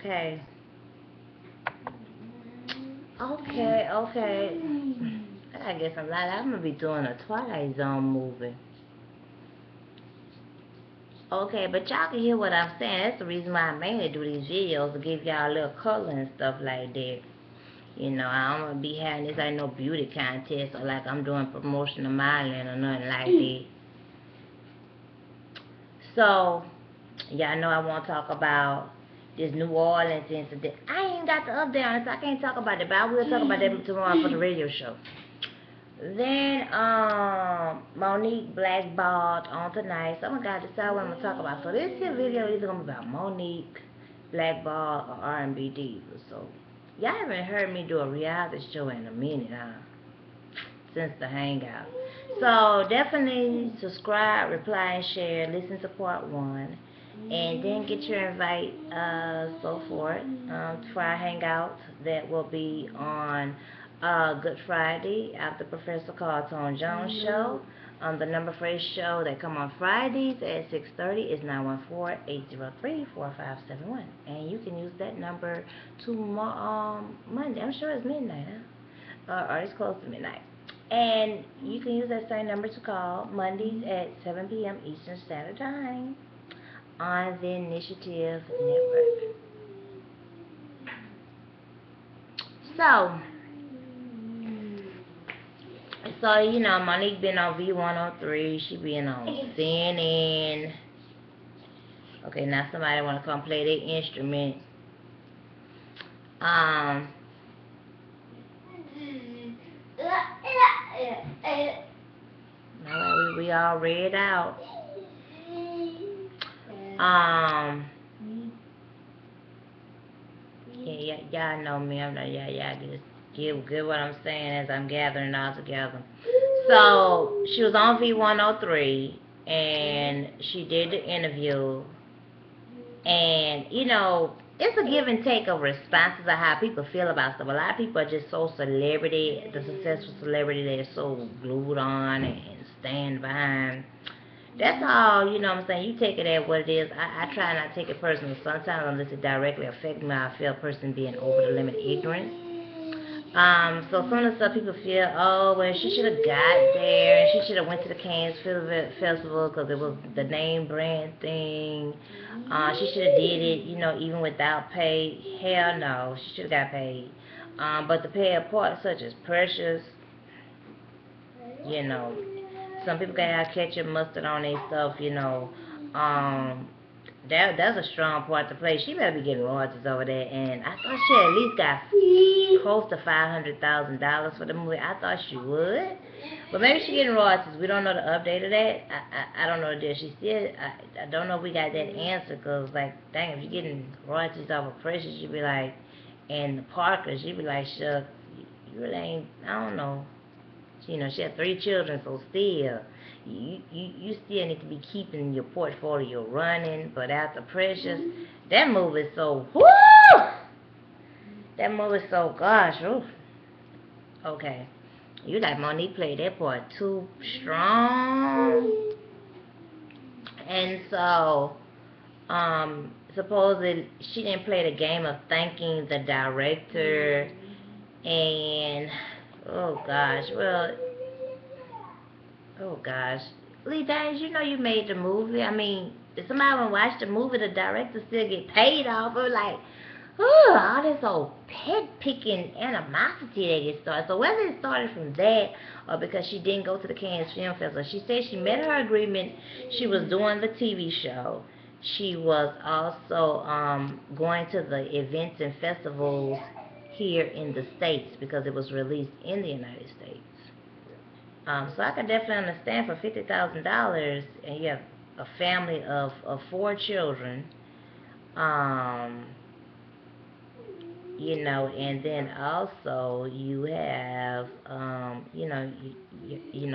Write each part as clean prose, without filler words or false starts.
Okay. Okay. I guess I'm gonna be doing a Twilight Zone movie. Okay, but y'all can hear what I'm saying. That's the reason why I mainly do these videos, to give y'all a little color and stuff like that. You know, I don't want to be having this ain't no beauty contest or like I'm doing promotion of modeling or nothing like that. So, y'all know I want to talk about this New Orleans incident. I ain't got the update on it, so I can't talk about it, but I will talk about that tomorrow for the radio show. Then, Monique Blackballed on tonight. So I'm going to decide what I'm going to talk about. So this here video is going to be about Monique Blackballed or R&B Diva. So, y'all haven't heard me do a reality show in a minute, since the hangout. So definitely subscribe, reply, and share. Listen to part 1, and then get your invite, so forth, for our hangout that will be on Good Friday after Professor Carlton Jones show. The number for his show that come on Fridays at 6:30 is 914-803-4571, and you can use that number tomorrow, Monday. I'm sure it's midnight, or it's close to midnight. And you can use that same number to call Mondays at 7 p.m. Eastern Standard Time on the Initiative Network. So you know, Monique been on V103. She been on CNN. Okay, now somebody want to come play their instrument. No, we all read out. Yeah, y'all know me. I'm not, y'all just get what I'm saying as I'm gathering all together. So she was on V103 and she did the interview, and you know, it's a give and take of responses of how people feel about stuff. A lot of people are just so celebrity, the successful celebrity, they're so glued on and stand behind. That's all, you know what I'm saying? You take it as what it is. I try not to take it personal sometimes unless it directly affects me. I feel a person being over the limit ignorant. So some of the stuff people feel, oh, well, she should have got there, and she should have went to the Cannes Film Festival because it was the name brand thing. She should have did it, you know, even without pay. Hell no, she should have got paid. But the pay part, such as Precious, you know, some people can have ketchup, mustard on their stuff, you know. That's a strong part to play. She better be getting royalties over there, and I thought she at least got close to $500,000 for the movie. I thought she would, but maybe she getting royalties. We don't know the update of that. I don't know if she still. I don't know if we got that answer, cause like, dang, if you're getting royalties off of Precious, you'd be like, and the Parkers, you'd be like, shucks, you really ain't. I don't know. You know, she had 3 children, so still, you still need to be keeping your portfolio running. But after Precious, that movie is so, whoo! That movie is so, gosh, oof. Okay, you like Monique played that part too strong. And so, supposedly she didn't play the game of thanking the director, and oh gosh, Lee Danes, you know you made the movie. I mean, if somebody want to watch the movie, the director still get paid off. It was like, all this old pet picking animosity that gets started. So whether it started from that or because she didn't go to the Cannes Film Festival, she said she met her agreement. She was doing the TV show. She was also going to the events and festivals here in the States because it was released in the United States. So I can definitely understand for $50,000, and you have a family of 4 children, you know, and then also you have, you know,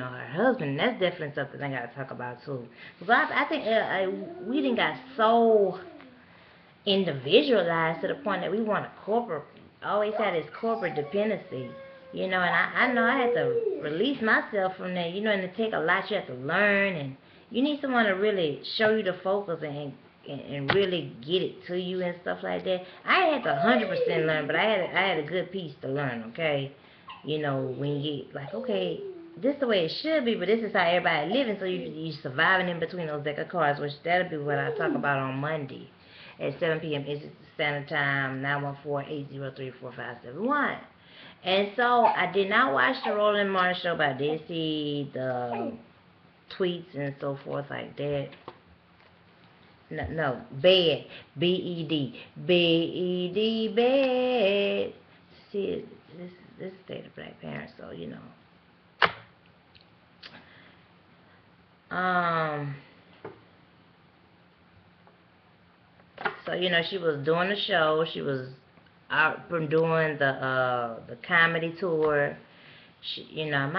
her husband. That's definitely something I gotta talk about too. Because I think we done got so individualized to the point that we want a corporate, always had this corporate dependency, you know, and I know I had to release myself from that, you know, and it take a lot. You have to learn, and you need someone to really show you the focus and and really get it to you and stuff like that. I had to 100% learn, but I had a good piece to learn. Okay, you know, when you get like, okay, this is the way it should be, but this is how everybody living, so you surviving in between those deck of cards, which that'll be what I talk about on Monday at 7 p.m. Eastern Standard Time, 914-803-4571. And so I did not watch the Roland Martin show, but I did see the tweets and so forth like that. No, bed, B-E-D, B-E-D, bed. See, this state of black parents, so you know. So you know, she was doing the show. She was out from doing the comedy tour. She, you know,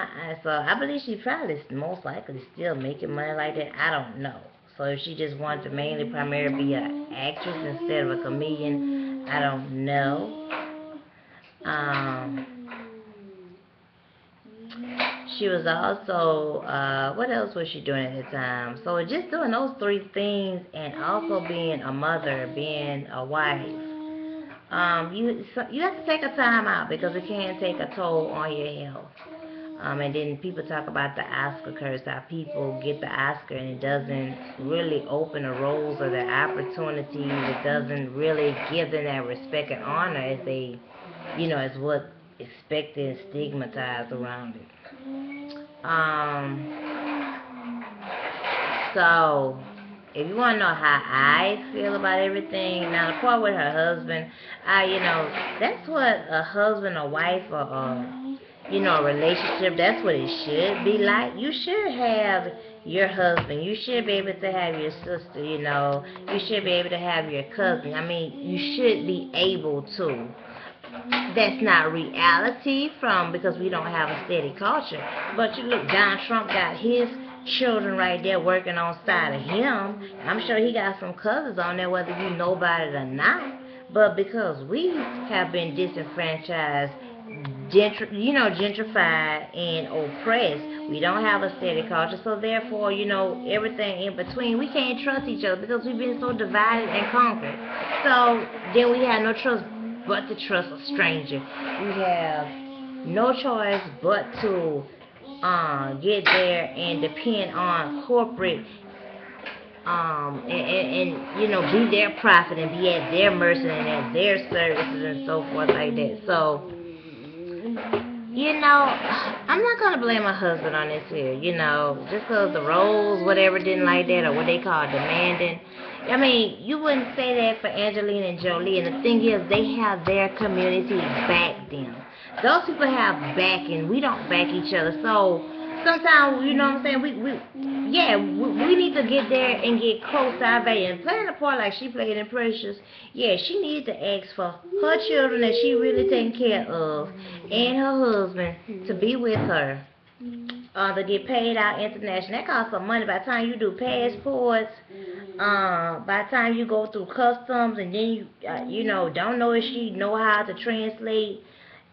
so I believe she probably most likely still making money like that. I don't know. So if she just wanted to primarily be an actress instead of a comedian, I don't know. She was also, what else was she doing at the time? So just doing those three things and also being a mother, being a wife. You have to take a time out because it can take a toll on your health. And then people talk about the Oscar curse, how people get the Oscar and it doesn't really open the roles or the opportunities. It doesn't really give them that respect and honor as they, you know, as what expected and stigmatized around it. So, if you want to know how I feel about everything, now the part with her husband, you know, that's what a husband or wife or you know, a relationship, that's what it should be like. You should have your husband. You should be able to have your sister, you know. You should be able to have your cousin. I mean, you should be able to. That's not reality because we don't have a steady culture. But you look, Donald Trump got his children right there working on side of him. I'm sure he got some cousins on there, whether you know about it or not. But because we have been disenfranchised, gentrified and oppressed, we don't have a steady culture. So therefore, you know, everything in between, we can't trust each other because we've been so divided and conquered. So then we have no trust but to trust a stranger. We have no choice but to get there and depend on corporate and you know, be their prophet and be at their mercy and at their services and so forth like that. So, you know, I'm not going to blame my husband on this here, you know, just because the roles, whatever, didn't like that, or what they call demanding. I mean, you wouldn't say that for Angelina and Jolie, and the thing is, they have their community back them. Those people have backing. We don't back each other, so sometimes, you know what I'm saying, we need to get there and get close to our value. And playing a part like she played in Precious, yeah, she needed to ask for her children that she really taking care of and her husband to be with her. To get paid out international. That costs some money by the time you do passports, by the time you go through customs, and then you know, don't know if she know how to translate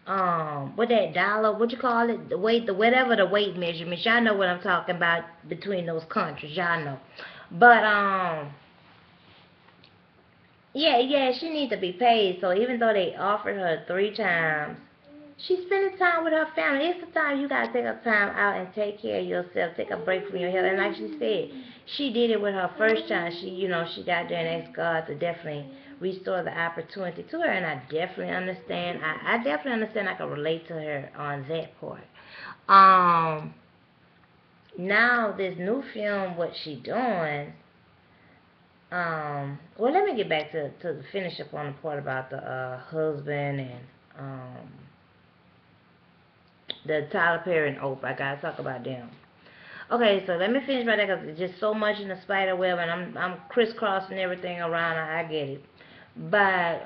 what that dollar, what you call it, the weight, whatever the weight measurements. Y'all know what I'm talking about between those countries. Y'all know. But yeah, she needs to be paid. So even though they offered her 3 times, she's spending time with her family. It's the time you gotta take a time out and take care of yourself, take a break from your health. And like she said, she did it with her first time. She, you know, she got there and asked God to definitely restore the opportunity to her. And I definitely understand. I definitely understand. I can relate to her on that part. Now this new film, what she doing? Well, let me get back to finish up on the part about the husband and the Tyler Perry and Oprah. I gotta talk about them. Okay, so let me finish right there because there's just so much in the spider web, and I'm crisscrossing everything around. I get it, but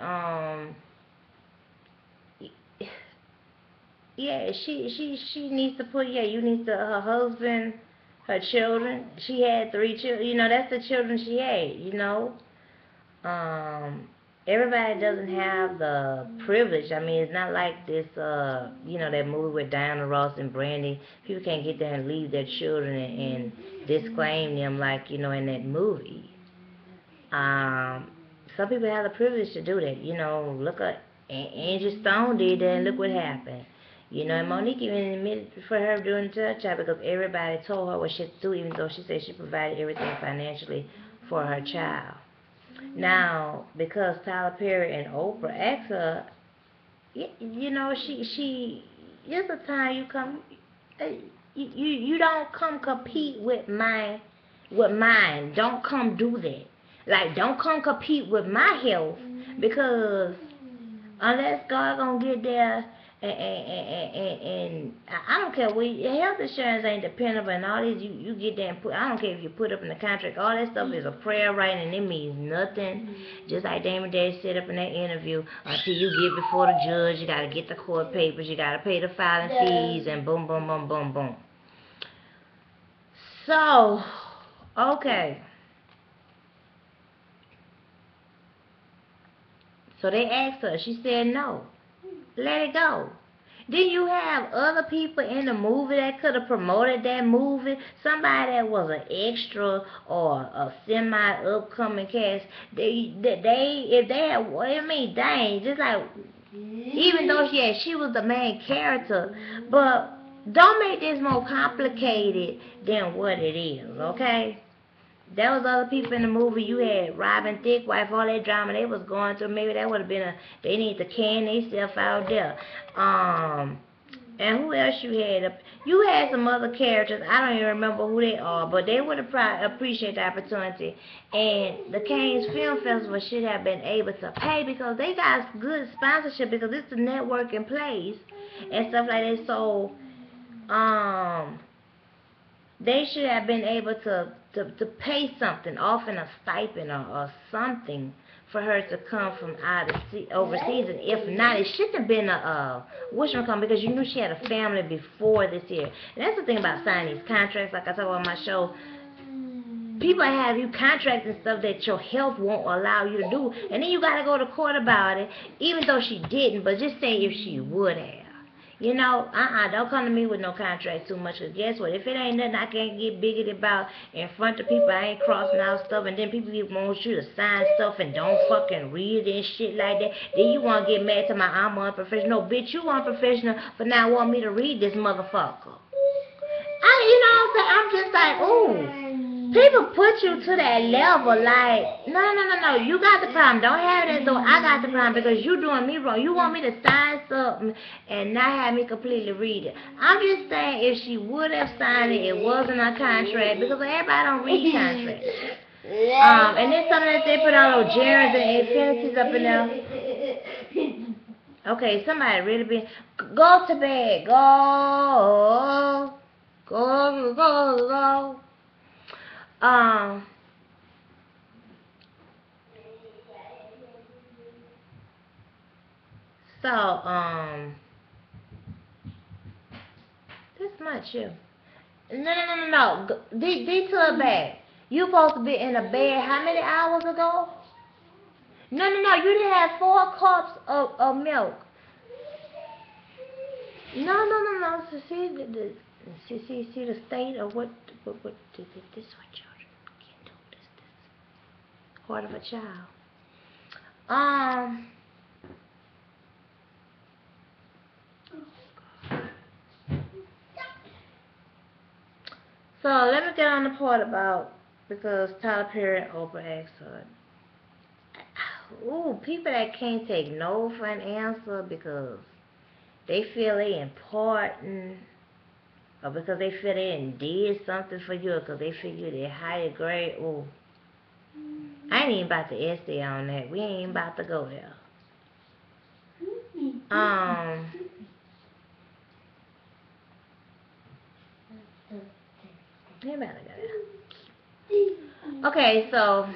yeah, she needs to put, yeah, you need to, her husband, her children. She had 3 children. You know, that's the children she had. You know, everybody doesn't have the privilege. I mean, it's not like this, you know, that movie with Diana Ross and Brandy. People can't get there and leave their children and disclaim them like, you know, in that movie. Um, some people have the privilege to do that. You know, look at Angie Stone did that, and look what happened. You know, and Monique even admitted for her doing the child because everybody told her what she had to do, even though she said she provided everything financially for her child. Now, because Tyler Perry and Oprah asked her, you know, there's a time you come, you don't come compete with mine. Don't come do that. Like, don't come compete with my health, because unless God gonna get there, and I don't care, health insurance ain't dependable, and all this you get there and put, I don't care if you put up in the contract, all that stuff is a prayer writing, and it means nothing. Just like Damon Day said up in that interview, until you get before the judge, you gotta get the court papers, you gotta pay the filing fees, and boom, boom, boom, boom, boom. So, okay. So they asked her. She said no. Let it go. Then you have other people in the movie that could have promoted that movie. Somebody that was an extra or a semi-upcoming cast. If they had, I mean, dang, just like, even though she was the main character, but don't make this more complicated than what it is, okay? There was other people in the movie. You had Robin Thicke, wife, all that drama they was going through. Maybe that would have been they need to can themselves out there. And who else you had up? You had some other characters. I don't even remember who they are, but they would have probably appreciate the opportunity. And the Cannes Film Festival should have been able to pay, because they got good sponsorship, because it's a network in place and stuff like that. So, they should have been able to pay something, often a stipend or something, for her to come from overseas. And if not, it shouldn't have been a whatchamacallit, because you knew she had a family before this year. And that's the thing about signing these contracts, like I talk about on my show. People have you contracts and stuff that your health won't allow you to do, and then you gotta go to court about it, even though she didn't. But just say if she would have. You know, don't come to me with no contract too much, because guess what? If it ain't nothing I can't get bigoted about in front of people, I ain't crossing out stuff, and then people want you to sign stuff and don't fucking read it and shit like that. Then you want to get mad to my I'm unprofessional. Bitch, you unprofessional for now want me to read this motherfucker. You know what I'm saying? I'm just like, ooh. People put you to that level, like, no, you got the problem. Don't have it as though I got the problem, because you doing me wrong. You want me to sign something and not have me completely read it. I'm just saying, if she would have signed it, it wasn't a contract, because everybody don't read contracts. And then something that they put all those germs and infinities up in there. Okay, somebody really been, go to bed, go. So, that's not you. No. These to a bed. You supposed to be in a bed how many hours ago? No. You didn't have 4 cups of milk. No. So see the state of what this is what children can't do. This heart of a child. So let me get on the part about, because Tyler Perry and Oprah asked her. Ooh, people that can't take no for an answer because they feel they important, or because they feel they did something for you, or because they feel you they higher grade. Ooh, I ain't even about to essay on that. We ain't even about to go there. We ain't about to go there. Okay, so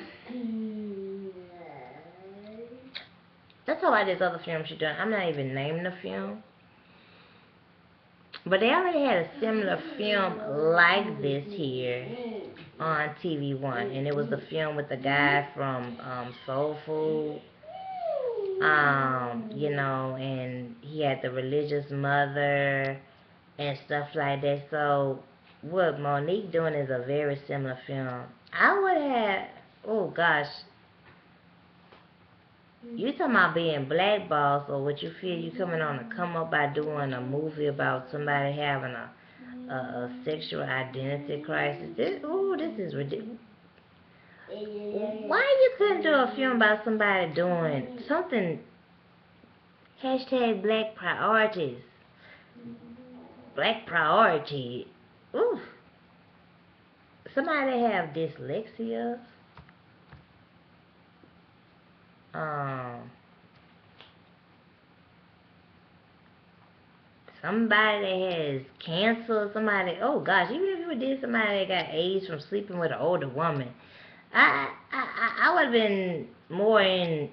let's talk about this other film she's done. I'm not even naming the film. But they already had a similar film like this here on TV One, and it was the film with the guy from Soul Food. You know, and he had the religious mother and stuff like that. So what Monique doing is a very similar film. I would have, oh gosh, You talking about being blackballed, so what you feel you coming on a come up by doing a movie about somebody having a sexual identity crisis. This is ridiculous. Why you couldn't do a film about somebody doing something, hashtag black priorities, black priority, ooh, somebody have dyslexia, somebody that has cancer, somebody, oh gosh, even if you did somebody that got AIDS from sleeping with an older woman, I would have been more in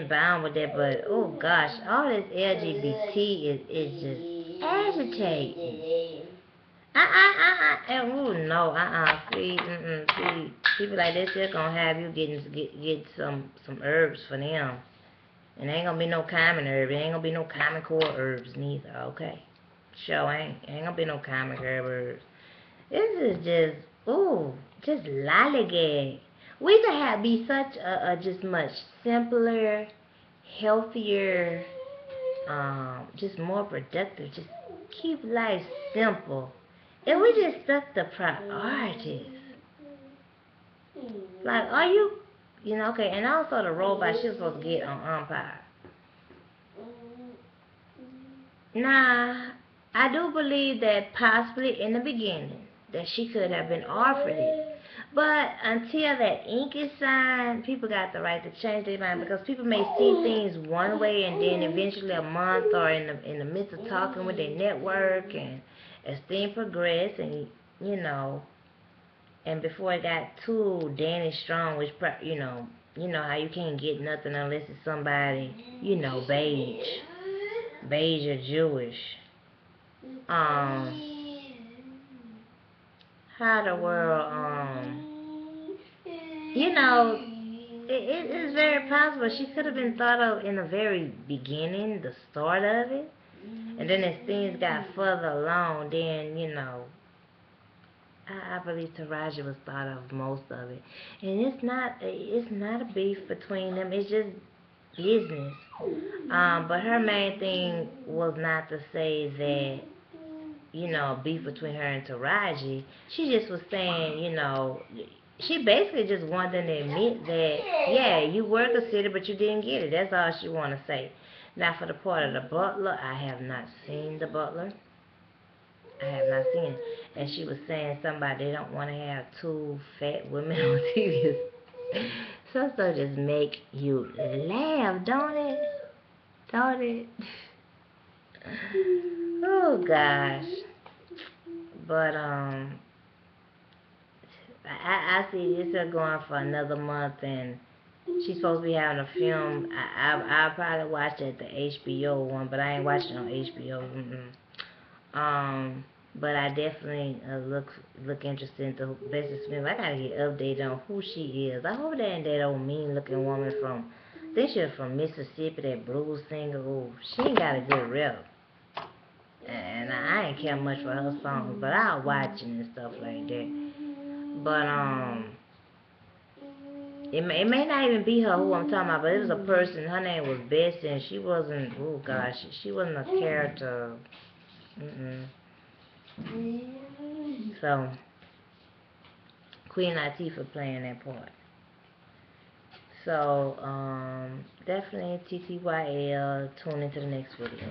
bound with that, but oh gosh, all this LGBT is just agitating. And no, see, people like this here gonna have you get some herbs for them, and ain't gonna be no common herb, ain't gonna be no common core herbs neither, okay? Sure ain't gonna be no common herbs. This is just lollygag. We could be such a just much simpler, healthier, just more productive. Just keep life simple. If we just stuck to priorities. Like, are you know, okay, and also the robot she was supposed to get on Umpire. Now, I do believe that possibly in the beginning that she could have been offered it. But until that ink is signed, people got the right to change their mind, because people may see things one way and then eventually a month or in the midst of talking with their network, and as things progress, and you know, and before it got too Danny Strong, which you know how you can't get nothing unless it's somebody, beige or Jewish. How the world, you know, it is very possible she could have been thought of in the very beginning, the start of it, and then as things got further along, then I believe Taraji was thought of most of it, and it's not a beef between them. It's just business. But her main thing was not to say that beef between her and Taraji. She just was saying, she basically just wanted them to admit that, yeah, you were considered, but you didn't get it. That's all she want to say. Now, for the part of the butler, I have not seen the butler. I have not seen it. And she was saying somebody they don't want to have two fat women on TV. Some stuff just make you laugh, don't it? Don't it? Oh gosh. But I see this are going for another month, and she's supposed to be having a film. I'll probably watch it, the HBO one, but I ain't watching it on HBO. But I definitely look interested into Bessie Smith. I gotta get updated on who she is. I hope that ain't that old mean looking woman from, I think she was from Mississippi, that blues singer. Oh, she ain't got a good rep. And I ain't care much for her songs, but I'll watch it and stuff like that. But it may not even be her who I'm talking about, but it was a person. Her name was Bessie, and she wasn't. Oh gosh, she wasn't a character. So Queen Latifah playing that part. So definitely TTYL. Tune into the next video.